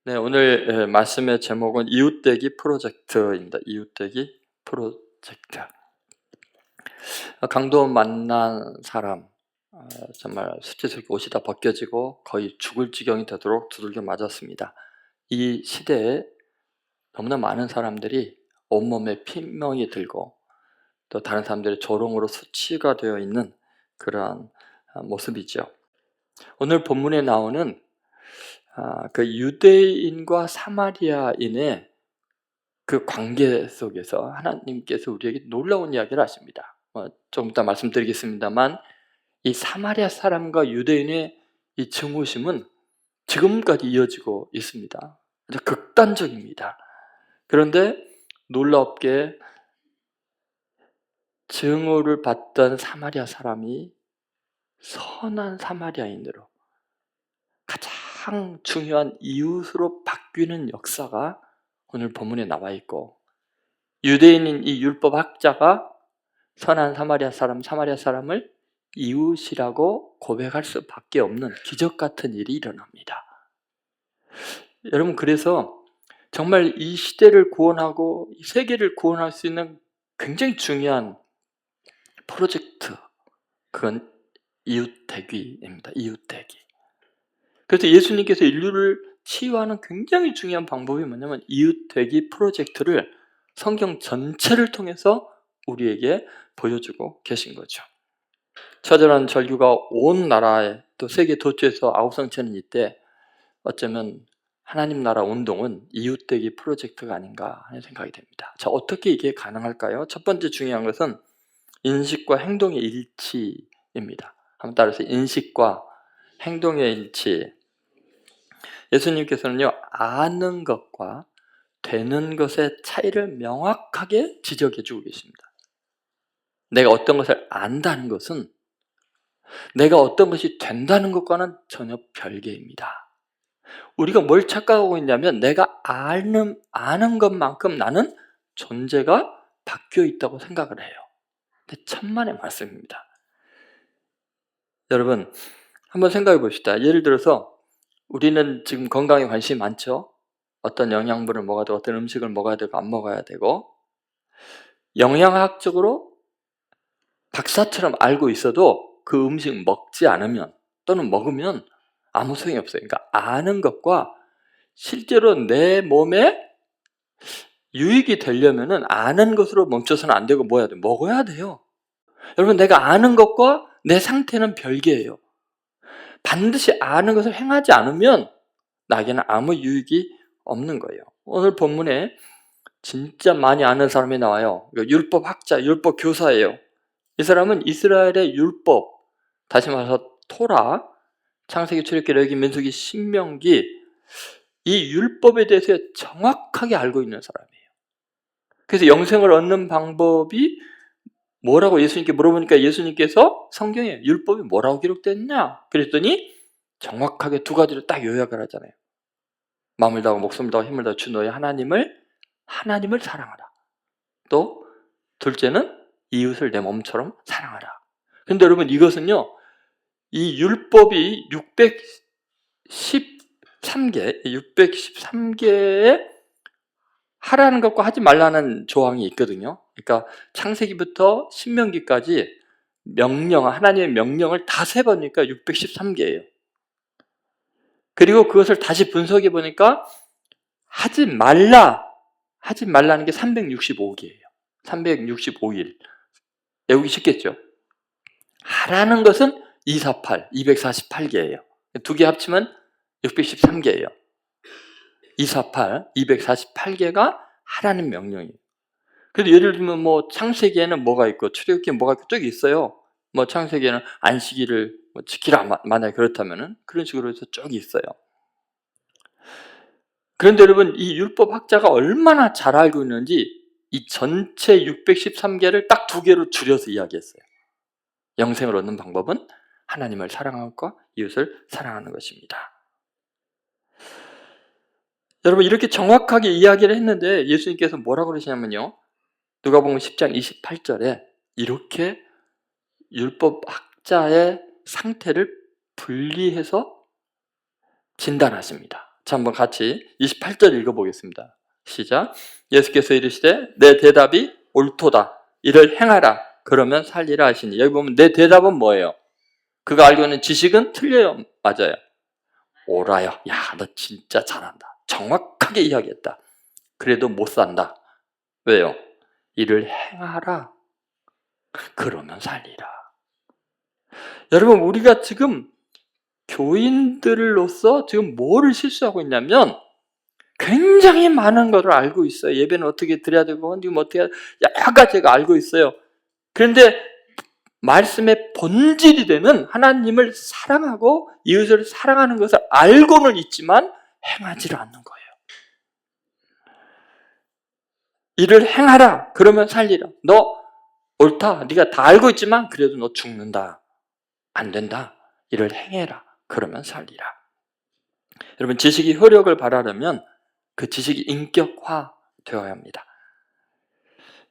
네, 오늘 말씀의 제목은 이웃되기 프로젝트입니다. 이웃되기 프로젝트. 강도 만난 사람, 정말 수치스럽게 옷이 다 벗겨지고 거의 죽을 지경이 되도록 두들겨 맞았습니다. 이 시대에 너무나 많은 사람들이 온몸에 피멍이 들고 또 다른 사람들의 조롱으로 수치가 되어 있는 그러한 모습이죠. 오늘 본문에 나오는 그 유대인과 사마리아인의 그 관계 속에서 하나님께서 우리에게 놀라운 이야기를 하십니다. 좀 이따 말씀드리겠습니다만 이 사마리아 사람과 유대인의 이 증오심은 지금까지 이어지고 있습니다. 아주 극단적입니다. 그런데 놀랍게 증오를 받던 사마리아 사람이 선한 사마리아인으로 가장 중요한 이웃으로 바뀌는 역사가 오늘 본문에 나와 있고, 유대인인 이 율법학자가 선한 사마리아 사람을 이웃이라고 고백할 수밖에 없는 기적 같은 일이 일어납니다. 여러분, 그래서 정말 이 시대를 구원하고 이 세계를 구원할 수 있는 굉장히 중요한 프로젝트, 그건 이웃되기입니다. 이웃되기. 그래서 예수님께서 인류를 치유하는 굉장히 중요한 방법이 뭐냐면 이웃되기 프로젝트를 성경 전체를 통해서 우리에게 보여주고 계신 거죠. 처절한 절규가 온 나라에 또 세계 도처에서 아우성치는 이때 어쩌면 하나님 나라 운동은 이웃되기 프로젝트가 아닌가 하는 생각이 됩니다. 자, 어떻게 이게 가능할까요? 첫 번째 중요한 것은 인식과 행동의 일치입니다. 한번 따라서 인식과 행동의 일치. 예수님께서는요, 아는 것과 되는 것의 차이를 명확하게 지적해 주고 계십니다. 내가 어떤 것을 안다는 것은 내가 어떤 것이 된다는 것과는 전혀 별개입니다. 우리가 뭘 착각하고 있냐면 내가 아는 것만큼 나는 존재가 바뀌어 있다고 생각을 해요. 근데 천만의 말씀입니다. 여러분, 한번 생각해 봅시다. 예를 들어서 우리는 지금 건강에 관심이 많죠? 어떤 영양분을 먹어야 되고 어떤 음식을 먹어야 되고 안 먹어야 되고, 영양학적으로 박사처럼 알고 있어도 그 음식 먹지 않으면 또는 먹으면 아무 소용이 없어요. 그러니까 아는 것과 실제로 내 몸에 유익이 되려면은 아는 것으로 멈춰서는 안 되고 뭐 해야 돼요? 먹어야 돼요. 여러분, 내가 아는 것과 내 상태는 별개예요. 반드시 아는 것을 행하지 않으면 나에게는 아무 유익이 없는 거예요. 오늘 본문에 진짜 많이 아는 사람이 나와요. 율법학자, 율법교사예요. 이 사람은 이스라엘의 율법, 다시 말해서 토라, 창세기, 출애굽기, 레위기, 민수기, 신명기, 이 율법에 대해서 정확하게 알고 있는 사람이에요. 그래서 영생을 얻는 방법이 뭐라고 예수님께 물어보니까 예수님께서 성경에 율법이 뭐라고 기록됐냐? 그랬더니 정확하게 두 가지를 딱 요약을 하잖아요. 마음을 다하고 목숨을 다하고 힘을 다하고 주 너의 하나님을 사랑하라. 또 둘째는 이웃을 내 몸처럼 사랑하라. 그런데 여러분, 이것은요, 이 율법이 613개의 하라는 것과 하지 말라는 조항이 있거든요. 그러니까 창세기부터 신명기까지 하나님의 명령을 다 세보니까 613개예요. 그리고 그것을 다시 분석해 보니까 하지 말라는 게 365개예요. 365일. 외우기 쉽겠죠? 하라는 것은 248개예요. 두 개 합치면 613개예요. 248개가 하라는 명령이에요. 그래서 예를 들면 창세기에는 뭐가 있고 출애굽기에 뭐가 있고 쭉 있어요. 창세기에는 안식일을 지키라, 만약에 그렇다면은 그런 식으로 해서 쭉 있어요. 그런데 여러분, 이 율법학자가 얼마나 잘 알고 있는지 이 전체 613개를 딱 두 개로 줄여서 이야기했어요. 영생을 얻는 방법은 하나님을 사랑하는 것과 이웃을 사랑하는 것입니다. 여러분, 이렇게 정확하게 이야기를 했는데 예수님께서 뭐라고 그러시냐면요, 누가복음 10장 28절에 이렇게 율법학자의 상태를 분리해서 진단하십니다. 자, 한번 같이 28절 읽어보겠습니다. 시작. 예수께서 이르시되 내 대답이 옳도다. 이를 행하라. 그러면 살리라 하시니. 여기 보면 내 대답은 뭐예요? 그가 알고 있는 지식은 틀려요? 맞아요. 옳아요. 야, 너 진짜 잘한다. 정확하게 이야기했다. 그래도 못 산다. 왜요? 이를 행하라. 그러면 살리라. 여러분, 우리가 지금 교인들로서 지금 뭐를 실수하고 있냐면 굉장히 많은 것을 알고 있어요. 예배는 어떻게 드려야 되고 지금 어떻게 여러 가지가 알고 있어요. 그런데 말씀의 본질이 되는 하나님을 사랑하고 이웃을 사랑하는 것을 알고는 있지만 행하지를 않는 거예요. 이를 행하라. 그러면 살리라. 너 옳다. 네가 다 알고 있지만 그래도 너 죽는다. 안 된다. 이를 행해라. 그러면 살리라. 여러분, 지식이 효력을 발하려면 그 지식이 인격화 되어야 합니다.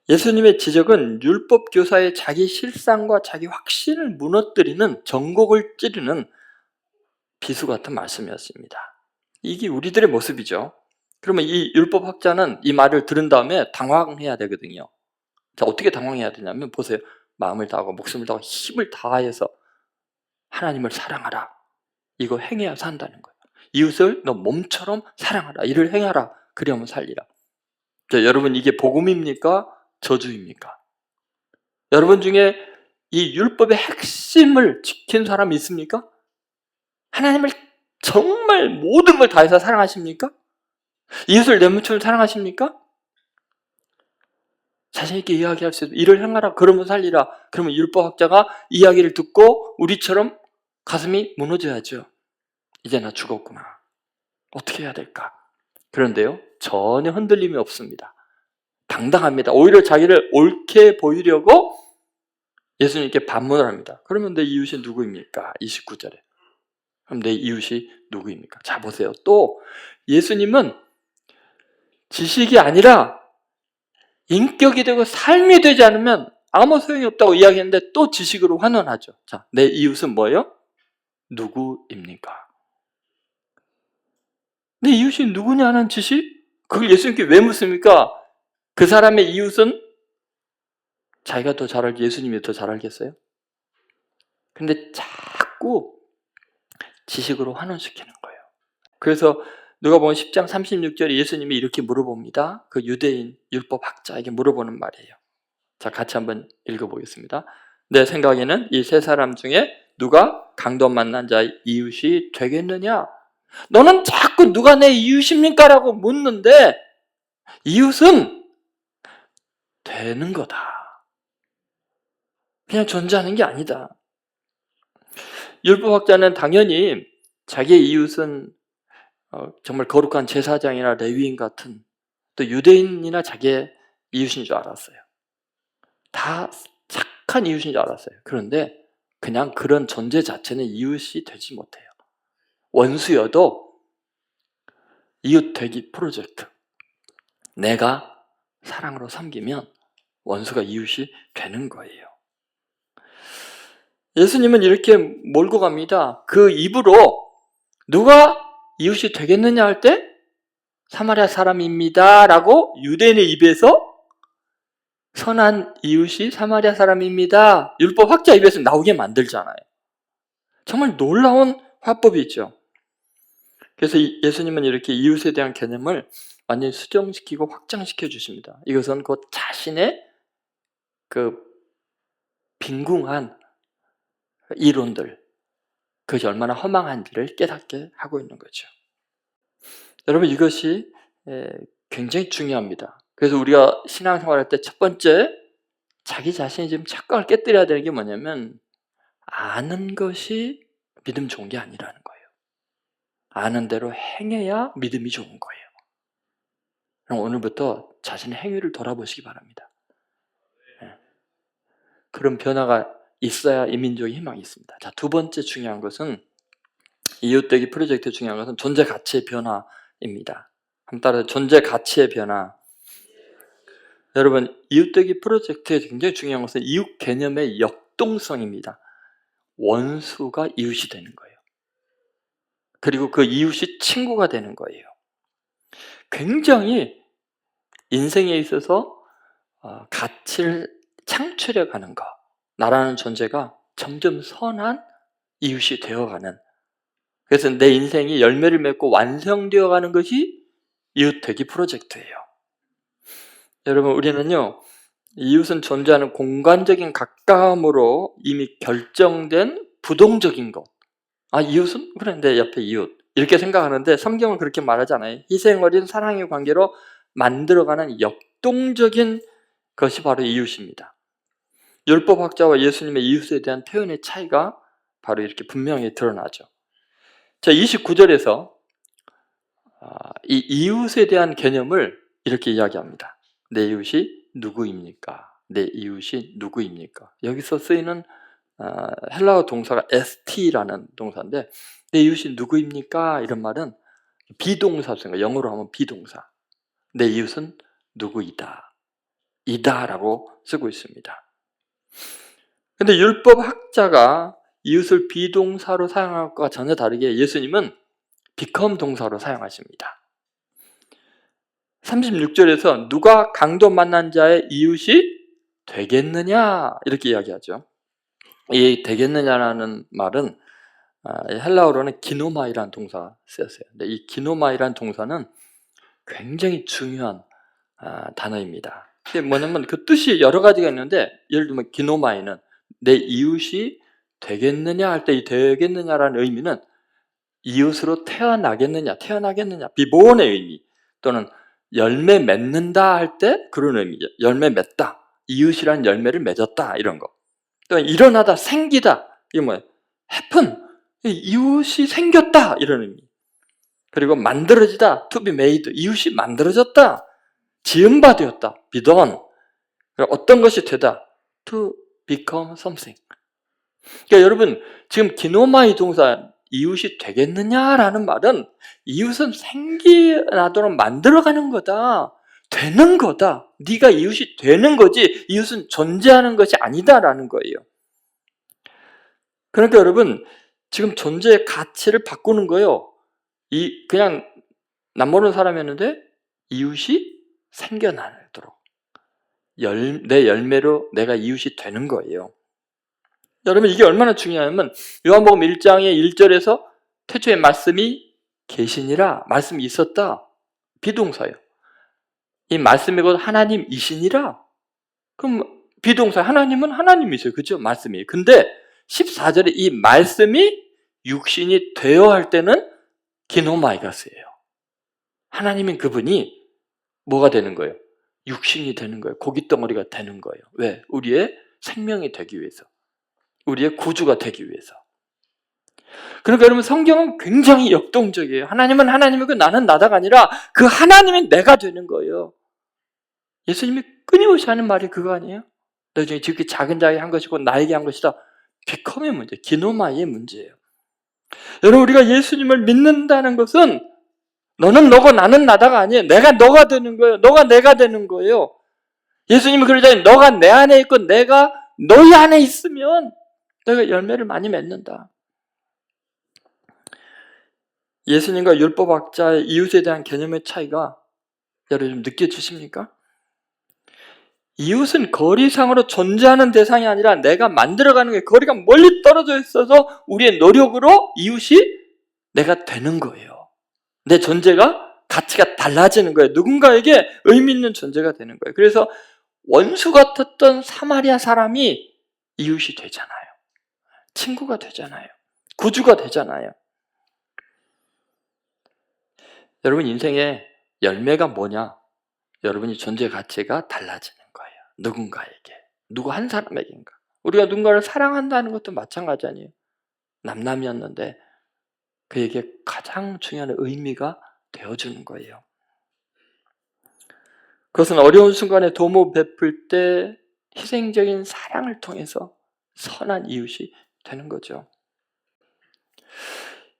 예수님의 지적은 율법 교사의 자기 실상과 자기 확신을 무너뜨리는 전곡을 찌르는 비수 같은 말씀이었습니다. 이게 우리들의 모습이죠. 그러면 이 율법 학자는 이 말을 들은 다음에 당황해야 되거든요. 자, 어떻게 당황해야 되냐면 보세요. 마음을 다하고 목숨을 다하고 힘을 다해서 하나님을 사랑하라. 이거 행해야 산다는 거예요. 이웃을 너 몸처럼 사랑하라. 이를 행하라. 그리하면 살리라. 자, 여러분, 이게 복음입니까? 저주입니까? 여러분 중에 이 율법의 핵심을 지킨 사람이 있습니까? 하나님을 정말 모든 걸 다해서 사랑하십니까? 이웃을 내 몸처럼 사랑하십니까? 자신 있게 이야기할 수 있어요. 이를 행하라. 그러면 살리라. 그러면 율법학자가 이야기를 듣고 우리처럼 가슴이 무너져야죠. 이제 나 죽었구나. 어떻게 해야 될까? 그런데요, 전혀 흔들림이 없습니다. 당당합니다. 오히려 자기를 옳게 보이려고 예수님께 반문을 합니다. 그러면 내 이웃이 누구입니까? 29절에. 그럼 내 이웃이 누구입니까? 자, 보세요. 또 예수님은 지식이 아니라 인격이 되고 삶이 되지 않으면 아무 소용이 없다고 이야기했는데 또 지식으로 환원하죠. 자, 내 이웃은 뭐예요? 누구입니까? 내 이웃이 누구냐는 지식? 그걸 예수님께 왜 묻습니까? 그 사람의 이웃은 자기가 더 잘 알지 예수님이 더 잘 알겠어요? 근데 자꾸 지식으로 환원시키는 거예요. 그래서 누가복음 10장 36절에 예수님이 이렇게 물어봅니다. 그 유대인 율법 학자에게 물어보는 말이에요. 자, 같이 한번 읽어보겠습니다. 내 생각에는 이 세 사람 중에 누가 강도 만난 자의 이웃이 되겠느냐? 너는 자꾸 누가 내 이웃입니까? 라고 묻는데 이웃은 되는 거다. 그냥 존재하는 게 아니다. 율법학자는 당연히 자기의 이웃은 정말 거룩한 제사장이나 레위인 같은 또 유대인이나 자기의 이웃인 줄 알았어요. 다 착한 이웃인 줄 알았어요. 그런데 그냥 그런 존재 자체는 이웃이 되지 못해요. 원수여도 이웃 되기 프로젝트. 내가 사랑으로 섬기면 원수가 이웃이 되는 거예요. 예수님은 이렇게 몰고 갑니다. 그 입으로 누가 이웃이 되겠느냐 할 때 사마리아 사람입니다 라고 유대인의 입에서 선한 이웃이 사마리아 사람입니다. 율법 학자 입에서 나오게 만들잖아요. 정말 놀라운 화법이죠. 그래서 예수님은 이렇게 이웃에 대한 개념을 완전히 수정시키고 확장시켜 주십니다. 이것은 곧 자신의 그 빈궁한 이론들, 그것이 얼마나 허망한지를 깨닫게 하고 있는 거죠. 여러분, 이것이 굉장히 중요합니다. 그래서 우리가 신앙생활할 때 첫 번째 자기 자신이 지금 착각을 깨뜨려야 되는 게 뭐냐면 아는 것이 믿음 좋은 게 아니라는 거예요. 아는 대로 행해야 믿음이 좋은 거예요. 그럼 오늘부터 자신의 행위를 돌아보시기 바랍니다. 그런 변화가 있어야 이 민족의 희망이 있습니다. 자, 두 번째 중요한 것은 이웃되기 프로젝트의 중요한 것은 존재 가치의 변화입니다. 한번 따라 존재 가치의 변화. 여러분, 이웃되기 프로젝트의 굉장히 중요한 것은 이웃 개념의 역동성입니다. 원수가 이웃이 되는 거예요. 그리고 그 이웃이 친구가 되는 거예요. 굉장히 인생에 있어서 가치를 창출해가는 것, 나라는 존재가 점점 선한 이웃이 되어가는, 그래서 내 인생이 열매를 맺고 완성되어가는 것이 이웃되기 프로젝트예요. 여러분, 우리는요, 이웃은 존재하는 공간적인 가까움으로 이미 결정된 부동적인 것. 이웃은? 그래, 내 옆에 이웃. 이렇게 생각하는데 성경은 그렇게 말하지 않아요. 희생어린 사랑의 관계로 만들어가는 역동적인 것이 바로 이웃입니다. 율법학자와 예수님의 이웃에 대한 표현의 차이가 바로 이렇게 분명히 드러나죠. 자, 29절에서 이 이웃에 대한 개념을 이렇게 이야기합니다. 내 이웃이 누구입니까? 내 이웃이 누구입니까? 여기서 쓰이는 헬라어 동사가 st라는 동사인데, 내 이웃이 누구입니까? 이런 말은 비동사 쓰는 거, 영어로 하면 비동사. 내 이웃은 누구이다, 이다라고 쓰고 있습니다. 근데 율법학자가 이웃을 비동사로 사용할 것과 전혀 다르게 예수님은 become 동사로 사용하십니다. 36절에서 누가 강도 만난 자의 이웃이 되겠느냐 이렇게 이야기하죠. 이 되겠느냐라는 말은 헬라어로는 기노마이라는 동사가 쓰였어요. 근데 이 기노마이라는 동사는 굉장히 중요한 단어입니다. 이게 뭐냐면 그 뜻이 여러 가지가 있는데, 예를 들면 기노마이는 내 이웃이 되겠느냐 할 때 이 되겠느냐라는 의미는 이웃으로 태어나겠느냐, 비보온의 의미, 또는 열매 맺는다 할 때 그런 의미죠. 열매 맺다, 이웃이라는 열매를 맺었다, 이런 거. 또 일어나다, 생기다, 이게 뭐예요? happen, 이웃이 생겼다, 이런 의미. 그리고 만들어지다, to be made, 이웃이 만들어졌다, 지음바 되었다, be done. 어떤 것이 되다, to become something. 그러니까 여러분, 지금 기노마이 동사 이웃이 되겠느냐라는 말은 이웃은 생기나도록 만들어가는 거다, 되는 거다. 네가 이웃이 되는 거지 이웃은 존재하는 것이 아니다라는 거예요. 그러니까 여러분, 지금 존재의 가치를 바꾸는 거예요. 그냥 남모르는 사람이었는데 이웃이 생겨나도록, 내 열매로 내가 이웃이 되는 거예요. 여러분, 이게 얼마나 중요하냐면 요한복음 1장의 1절에서 태초에 말씀이 계시니라, 말씀이 있었다, 비동사예요. 이 말씀이 곧 하나님이시니라, 그럼 비동사, 하나님은 하나님이세요, 그렇죠? 말씀이. 근데 14절에 이 말씀이 육신이 되어 할 때는 기노마이가 쓰여요. 하나님인 그분이 뭐가 되는 거예요? 육신이 되는 거예요. 고깃덩어리가 되는 거예요. 왜? 우리의 생명이 되기 위해서, 우리의 구주가 되기 위해서. 그러니까 여러분, 성경은 굉장히 역동적이에요. 하나님은 하나님이고 나는 나다가 아니라 그 하나님이 내가 되는 거예요. 예수님이 끊임없이 하는 말이 그거 아니에요? 너 중에 지극히 작은 자에게 한 것이고 나에게 한 것이다. 비컴의 문제, 기노마이의 문제예요. 여러분, 우리가 예수님을 믿는다는 것은 너는 너고 나는 나다가 아니에요. 내가 너가 되는 거예요. 너가 내가 되는 거예요. 예수님이 그러잖아요. 너가 내 안에 있고 내가 너희 안에 있으면 너희가 열매를 많이 맺는다. 예수님과 율법학자의 이웃에 대한 개념의 차이가 여러분 좀 느껴지십니까? 이웃은 거리상으로 존재하는 대상이 아니라 내가 만들어가는 게, 거리가 멀리 떨어져 있어서 우리의 노력으로 이웃이 내가 되는 거예요. 내 존재가, 가치가 달라지는 거예요. 누군가에게 의미 있는 존재가 되는 거예요. 그래서 원수 같았던 사마리아 사람이 이웃이 되잖아요. 친구가 되잖아요. 구주가 되잖아요. 여러분, 인생의 열매가 뭐냐? 여러분이 존재 가치가 달라지는 거예요. 누군가에게, 누구 한 사람에게인가. 우리가 누군가를 사랑한다는 것도 마찬가지 아니에요. 남남이었는데 그에게 가장 중요한 의미가 되어주는 거예요. 그것은 어려운 순간에 도모 베풀 때 희생적인 사랑을 통해서 선한 이웃이 되는 거죠.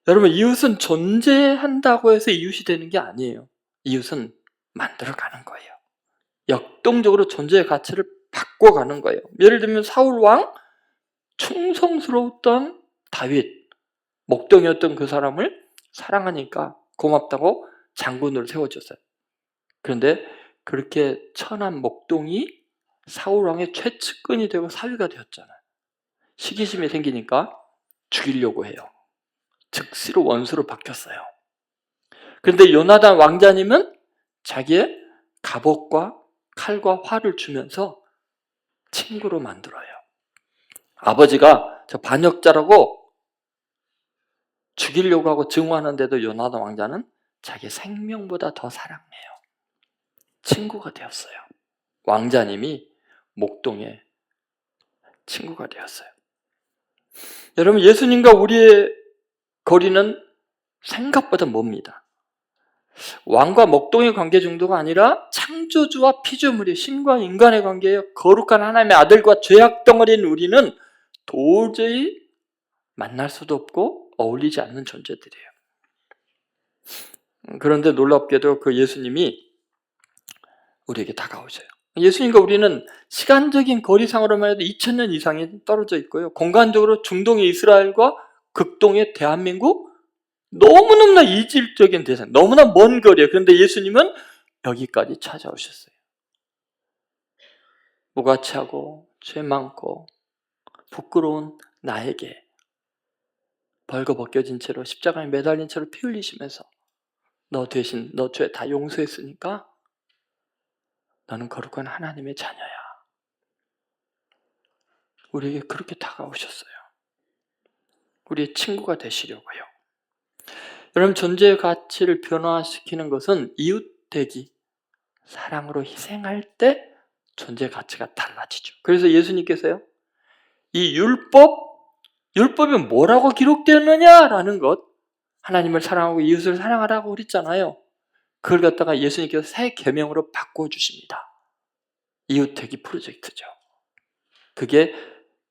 여러분, 이웃은 존재한다고 해서 이웃이 되는 게 아니에요. 이웃은 만들어가는 거예요. 역동적으로 존재의 가치를 바꿔가는 거예요. 예를 들면 사울 왕, 충성스러웠던 다윗, 목동이었던 그 사람을 사랑하니까 고맙다고 장군으로 세워줬어요. 그런데 그렇게 천한 목동이 사울왕의 최측근이 되고 사위가 되었잖아요. 시기심이 생기니까 죽이려고 해요. 즉시로 원수로 바뀌었어요. 그런데 요나단 왕자님은 자기의 갑옷과 칼과 활을 주면서 친구로 만들어요. 아버지가 저 반역자라고 죽이려고 하고 증오하는데도 요나단 왕자는 자기 생명보다 더 사랑해요. 친구가 되었어요. 왕자님이 목동의 친구가 되었어요. 여러분, 예수님과 우리의 거리는 생각보다 멉니다. 왕과 목동의 관계 정도가 아니라 창조주와 피조물의 신과 인간의 관계예요. 거룩한 하나님의 아들과 죄악 덩어리인 우리는 도저히 만날 수도 없고 어울리지 않는 존재들이에요. 그런데 놀랍게도 그 예수님이 우리에게 다가오셔요. 예수님과 우리는 시간적인 거리상으로만 해도 2000년 이상이 떨어져 있고요. 공간적으로 중동의 이스라엘과 극동의 대한민국, 너무너무나 이질적인 대상, 너무나 먼 거리예요. 그런데 예수님은 여기까지 찾아오셨어요. 무가치하고 죄 많고 부끄러운 나에게 벌거벗겨진 채로 십자가에 매달린 채로 피 흘리시면서 너 대신 너 죄 다 용서했으니까 너는 거룩한 하나님의 자녀야. 우리에게 그렇게 다가오셨어요. 우리의 친구가 되시려고요. 여러분, 존재의 가치를 변화시키는 것은 이웃되기, 사랑으로 희생할 때 존재의 가치가 달라지죠. 그래서 예수님께서요, 이 율법이 뭐라고 기록되었느냐라는 것, 하나님을 사랑하고 이웃을 사랑하라고 그랬잖아요. 그걸 갖다가 예수님께서 새 계명으로 바꿔주십니다. 이웃되기 프로젝트죠. 그게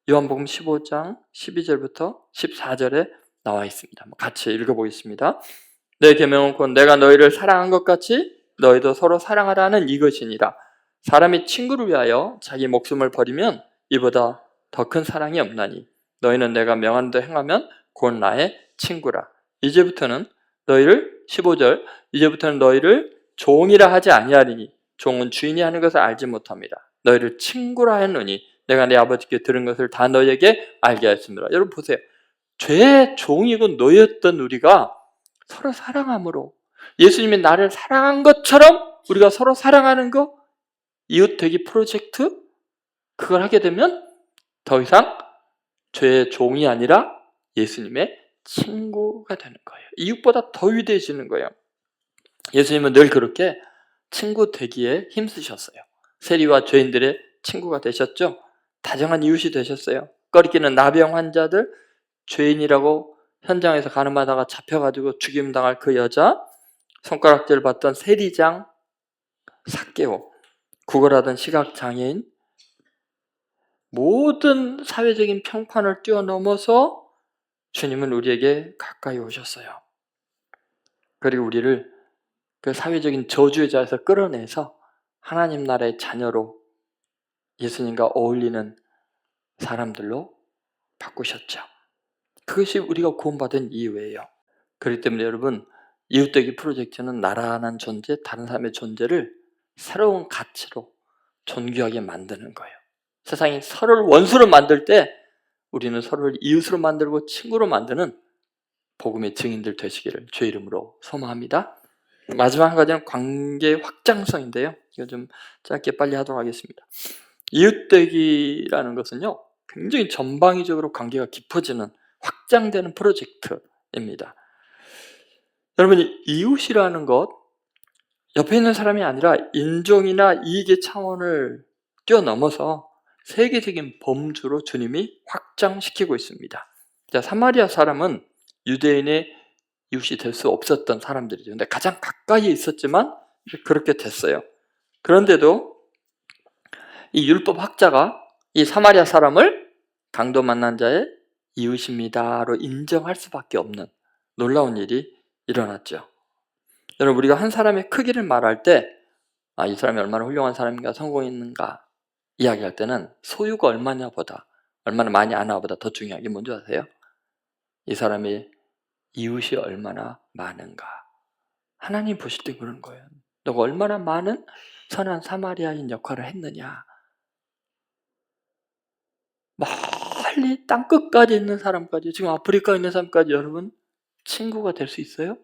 요한복음 15장 12절부터 14절에 나와 있습니다. 같이 읽어보겠습니다. 내 계명은 곧 내가 너희를 사랑한 것 같이 너희도 서로 사랑하라는 이것이니라. 사람이 친구를 위하여 자기 목숨을 버리면 이보다 더 큰 사랑이 없나니 너희는 내가 명한 대로 행하면 곧 나의 친구라. 이제부터는 너희를 15절 이제부터는 너희를 종이라 하지 아니하리니 종은 주인이 하는 것을 알지 못합니다. 너희를 친구라 했노니 내가 내 아버지께 들은 것을 다 너희에게 알게 하였습니다. 여러분 보세요. 죄의 종이고 노였던 우리가 서로 사랑함으로 예수님이 나를 사랑한 것처럼 우리가 서로 사랑하는 거, 이웃되기 프로젝트, 그걸 하게 되면 더 이상 죄의 종이 아니라 예수님의 친구가 되는 거예요. 이웃보다 더 위대해지는 거예요. 예수님은 늘 그렇게 친구 되기에 힘쓰셨어요. 세리와 죄인들의 친구가 되셨죠. 다정한 이웃이 되셨어요. 꺼리끼는 나병 환자들, 죄인이라고 현장에서 가늠하다가 잡혀가지고 죽임당할 그 여자, 손가락질 받던 세리장, 삭개오, 구걸하던 시각장애인, 모든 사회적인 평판을 뛰어넘어서 주님은 우리에게 가까이 오셨어요. 그리고 우리를 그 사회적인 저주의 자에서 끌어내서 하나님 나라의 자녀로 예수님과 어울리는 사람들로 바꾸셨죠. 그것이 우리가 구원받은 이유예요. 그렇기 때문에 여러분, 이웃되기 프로젝트는 나라는 존재, 다른 사람의 존재를 새로운 가치로 존귀하게 만드는 거예요. 세상이 서로를 원수로 만들 때 우리는 서로를 이웃으로 만들고 친구로 만드는 복음의 증인들 되시기를 주의 이름으로 소망합니다. 마지막 한 가지는 관계의 확장성인데요. 이거 좀 짧게 빨리 하도록 하겠습니다. 이웃되기라는 것은요, 굉장히 전방위적으로 관계가 깊어지는, 확장되는 프로젝트입니다. 여러분, 이웃이라는 것, 옆에 있는 사람이 아니라 인종이나 이익의 차원을 뛰어넘어서 세계적인 범주로 주님이 확장시키고 있습니다. 자, 사마리아 사람은 유대인의 이웃이 될 수 없었던 사람들이죠. 근데 가장 가까이에 있었지만 그렇게 됐어요. 그런데도 이 율법 학자가 이 사마리아 사람을 강도 만난 자의 이웃입니다로 인정할 수밖에 없는 놀라운 일이 일어났죠. 여러분, 우리가 한 사람의 크기를 말할 때 이 사람이 얼마나 훌륭한 사람인가, 성공했는가 이야기할 때는 소유가 얼마냐보다, 얼마나 많이 아나보다 더 중요한 게 뭔지 아세요? 이 사람이 이웃이 얼마나 많은가. 하나님 보실 때 그런 거예요. 너가 얼마나 많은 선한 사마리아인 역할을 했느냐. 멀리 땅끝까지 있는 사람까지, 지금 아프리카에 있는 사람까지 여러분 친구가 될 수 있어요?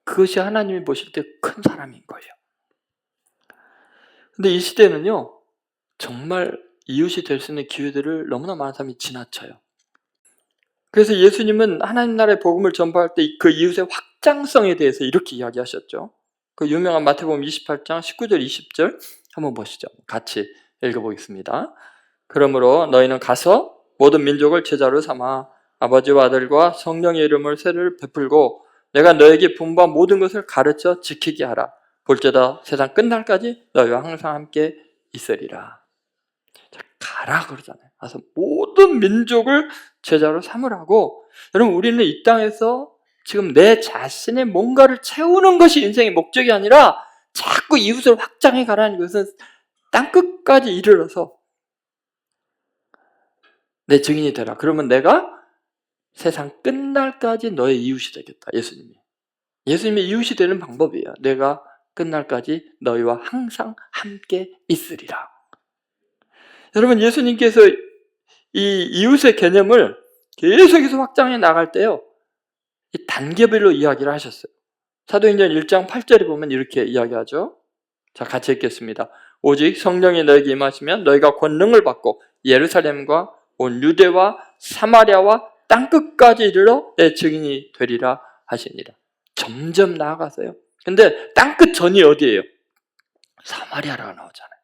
그것이 하나님이 보실 때 큰 사람인 거예요. 근데 이 시대는요, 정말 이웃이 될 수 있는 기회들을 너무나 많은 사람이 지나쳐요. 그래서 예수님은 하나님 나라의 복음을 전파할 때 그 이웃의 확장성에 대해서 이렇게 이야기하셨죠. 그 유명한 마태복음 28장 19절 20절 한번 보시죠. 같이 읽어보겠습니다. 그러므로 너희는 가서 모든 민족을 제자로 삼아 아버지와 아들과 성령의 이름을 세례를 베풀고 내가 너에게 분부한 모든 것을 가르쳐 지키게 하라. 볼지어다 세상 끝날까지 너희와 항상 함께 있으리라. 자, 가라 그러잖아요. 가서 모든 민족을 제자로 삼으라고. 여러분, 우리는 이 땅에서 지금 내 자신의 뭔가를 채우는 것이 인생의 목적이 아니라 자꾸 이웃을 확장해 가라는 것은 땅끝까지 이르러서 내 증인이 되라. 그러면 내가 세상 끝날까지 너의 이웃이 되겠다. 예수님이 이웃이 되는 방법이에요. 내가 끝날까지 너희와 항상 함께 있으리라. 여러분, 예수님께서 이 이웃의 개념을 계속해서 확장해 나갈 때요, 이 단계별로 이야기를 하셨어요. 사도행전 1장 8절에 보면 이렇게 이야기하죠. 자, 같이 읽겠습니다. 오직 성령이 너에게 임하시면 너희가 권능을 받고 예루살렘과 온 유대와 사마리아와 땅끝까지 이르러 내 증인이 되리라 하시니라. 점점 나아가세요. 근데 땅끝 전이 어디예요? 사마리아라고 나오잖아요.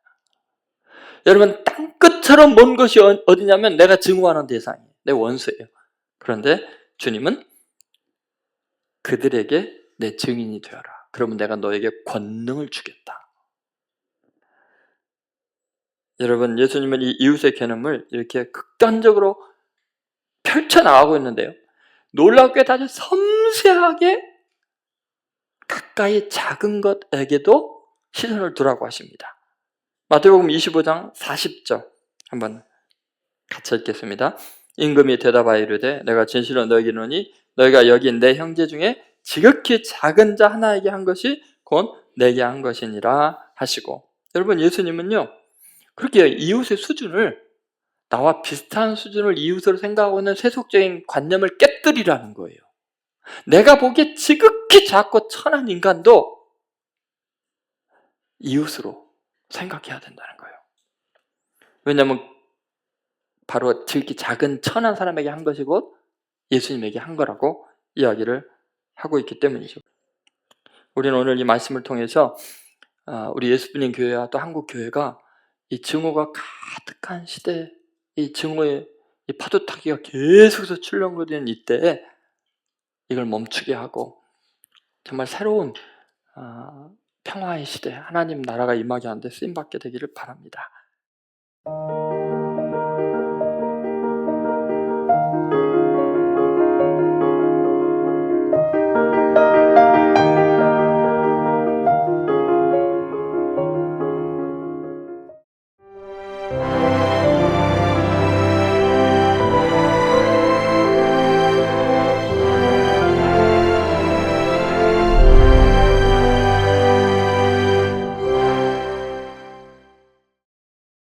여러분, 땅끝처럼 먼 것이 어디냐면 내가 증오하는 대상이에요. 내 원수예요. 그런데 주님은 그들에게 내 증인이 되어라. 그러면 내가 너에게 권능을 주겠다. 여러분, 예수님은 이 이웃의 개념을 이렇게 극단적으로 펼쳐나가고 있는데요, 놀랍게도 아주 섬세하게 가까이 작은 것에게도 시선을 두라고 하십니다. 마태복음 25장 40절 한번 같이 읽겠습니다. 임금이 대답하여 이르되 내가 진실로 너에게 이르노니 너희가 여기 내 형제 중에 지극히 작은 자 하나에게 한 것이 곧 내게 한 것이니라 하시고, 여러분, 예수님은요 그렇게 이웃의 수준을, 나와 비슷한 수준을 이웃으로 생각하고 있는 세속적인 관념을 깨뜨리라는 거예요. 내가 보기에 지극히 작고 천한 인간도 이웃으로 생각해야 된다는 거예요. 왜냐하면 바로 지극히 작은 천한 사람에게 한 것이 곧 예수님에게 한 거라고 이야기를 하고 있기 때문이죠. 우리는 오늘 이 말씀을 통해서 우리 예수님 교회와 또 한국 교회가 이 증오가 가득한 시대, 이 증오의 이 파도 타기가 계속해서 출렁거리는 이때에 이걸 멈추게 하고 정말 새로운 평화의 시대, 하나님 나라가 임하게 하는데 쓰임받게 되기를 바랍니다.